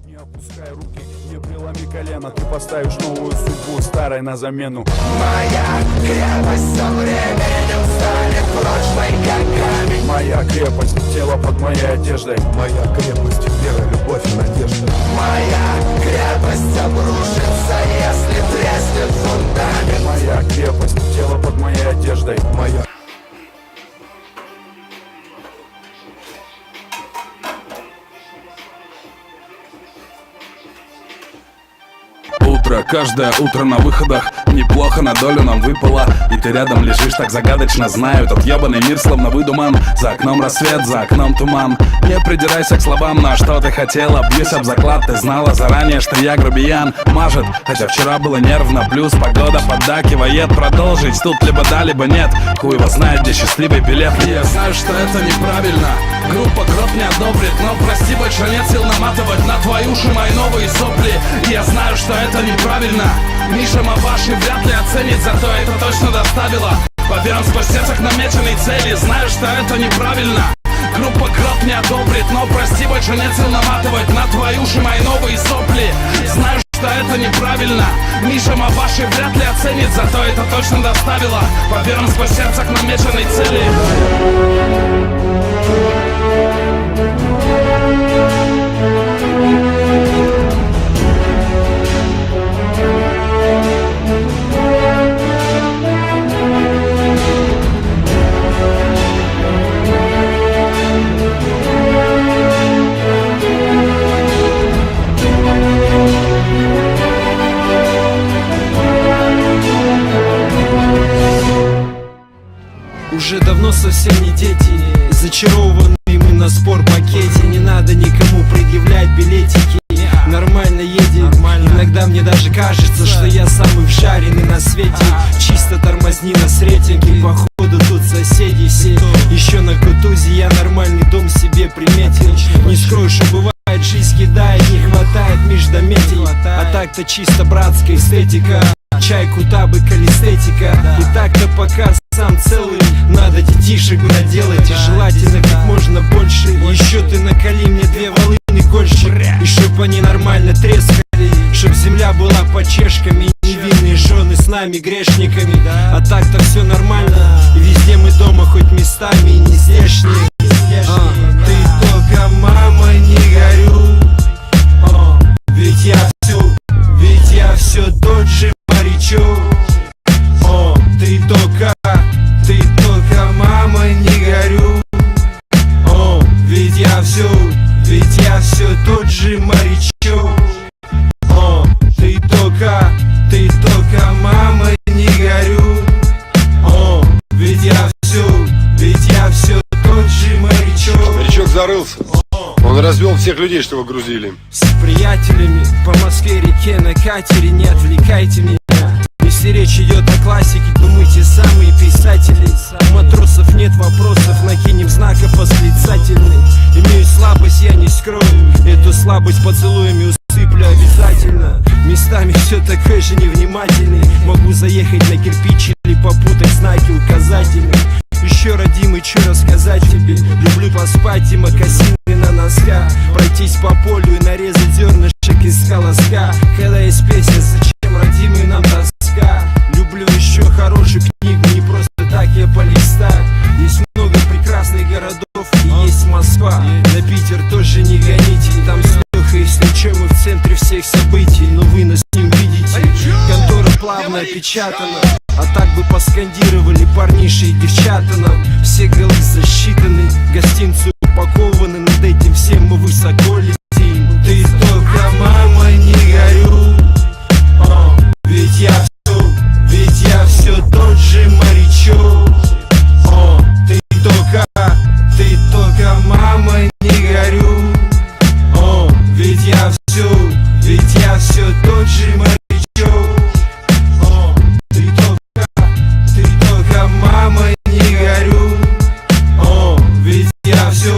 Не опускай руки, не преломи колено. Ты поставишь новую судьбу старой на замену. Моя крепость со временем станет прочной, как камень. Моя крепость, тело под моей одеждой. Моя крепость, вера, любовь и надежда. Моя крепость обрушится, если треснет фундамент. Моя крепость, тело под моей одеждой. Моя. Утро, каждое утро на выходах. Неплохо на долю нам выпало. И ты рядом лежишь так загадочно. Знаю, этот ебаный мир словно выдуман. За окном рассвет, за окном туман. Не придирайся к словам, на что ты хотела. Бьюсь об заклад, ты знала заранее, что я грубиян. Мажет, хотя вчера было нервно. Плюс погода поддакивает. Продолжить тут либо да, либо нет. Хуй его знает, где счастливый билет. И я знаю, что это неправильно. Группа Гроб не одобрит. Но прости, больше нет сил наматывать на твои уши мои новые сопли. И я знаю, что это неправильно. Миша Маваши вряд ли оценит, зато это точно доставило. Поверим сквозь сердце к намеченной цели. Знаю, что это неправильно. Группа Гроб не одобрит. Но прости, больше нет сил наматывать на твои уши мои новые сопли. Знаю, что это неправильно. Миша Маваши вряд ли оценит, зато это точно доставило. Поверим сквозь сердце к намеченной цели. Уже давно совсем не дети, зачарованные мы на спорт-пакете. Не надо никому предъявлять билетики, нормально едем. Иногда мне даже кажется, что я самый вжаренный на свете. Чисто тормозни нас рейтинги, походу тут соседи все. Еще на Кутузе я нормальный дом себе приметил. Не скрою, что бывает, жизнь кидает, не хватает междометий. А так-то чисто братская эстетика. Чайку, табык, эстетика. И так-то пока сам целый, надо детишек наделать. И желательно как можно больше. Еще ты наколи мне 2 волыны кольщик. И чтоб они нормально трескали, чтоб земля была под чешками. И невинные жены с нами грешниками. А так-то все нормально. И везде мы дома, хоть местами и не здешние. Ты только, мама, не горю. Ведь я все тот же морячок. Ты только, мама, не горю. Ведь я все тот же морячок. Ты только, мама, не горю. Ведь я все тот же морячок. Морячок зарылся. Он развел всех людей, что вы грузили. С приятелями по Москве-реке на катере. Не отвлекайте меня. Если речь идет о классике, то мы те самые писатели. У матросов нет вопросов, накинем знак восклицательный. Имею слабость, я не скрою. Эту слабость поцелуями усыплю обязательно. Местами все такой же невнимательный. Могу заехать на кирпич или попутать знаки указательные. Еще, родимый, что рассказать тебе? Люблю поспать и мокасины на носках. Пройтись по полю и нарезать зернышек из колоска. Когда есть песня, зачем, родимый, нам тоска? Люблю еще хорошую книгу, не просто так я полистать. Есть много прекрасных городов и есть Москва. На Питер тоже не гоните, там с Лехой, если че, мы в центре всех событий. Но вы нас не увидите, контора плавно опечатана. А так бы поскандировали парниши и девчата нам. Все голы засчитаны, гостинцы упакованы. Над этим всем мы высоко летим. Ты только, мама, не горю. Ведь я все тот же морячок. Ты только, мама, не горю. Ведь я все тот же морячок. Ты только, мама, не горю. Ведь я все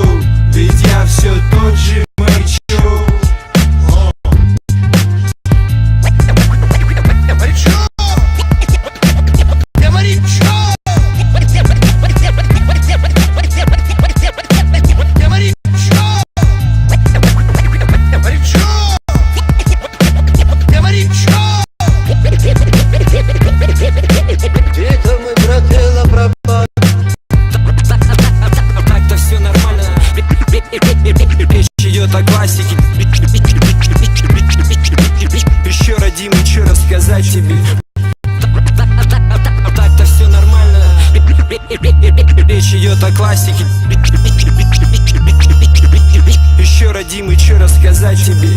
классики. Еще, родимый, что рассказать тебе?